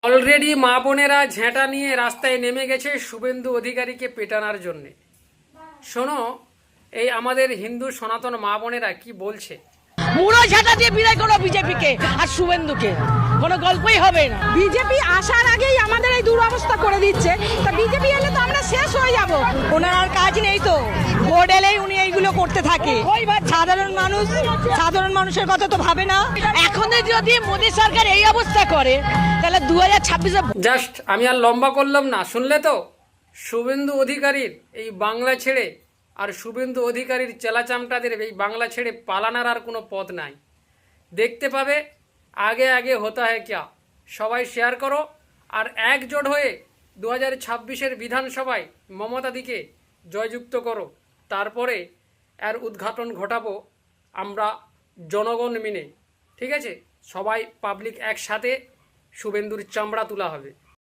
Already মা বোনেরা ঝেঁটা নিয়ে রাস্তায় নেমে গেছে শুভেন্দু অধিকারীকে পেটানোর জন্যে। শোনো, এই আমাদের হিন্দু সনাতন মা বোনেরা কি বলছে। মুড়ো ঝাঁটা দিয়ে বিদায় করো বিজেপিকে আর শুভেন্দুকে, কোনো গল্পই হবে না। বিজেপি আসার আগেই আমাদের এই দুরবস্থা করে দিচ্ছে, তা বিজেপি এলে তো আমরা শেষ হয়ে যাব। ওনার আর কাজ নেই তো, ভোট এলেই উনি এইগুলো করতে থাকে। সাধারণ মানুষের কথা তো ভাবে না। এখন যদি মোদী সরকার এই অবস্থা করে তাহলে 2026-এ জাস্ট আমি আর লম্বা করলাম না, শুনলে তো শুভেন্দু অধিকারীর এই বাংলা ছেড়ে আর শুভেন্দু অধিকারীর চেলাচামটাদের এই বাংলা ছেড়ে পালানোর আর কোনো পথ নাই। দেখতে পাবে আগে আগে হতা হ্যায় ক্যা। সবাই শেয়ার করো আর একজোট হয়ে 2026-এর বিধানসভায় মমতাদিকে জয়যুক্ত করো। তারপরে এর উদ্ঘাটন ঘটাবো আমরা জনগণ মিলে। ঠিক আছে, সবাই পাবলিক একসাথে শুভেন্দুর চামড়া তোলা হবে।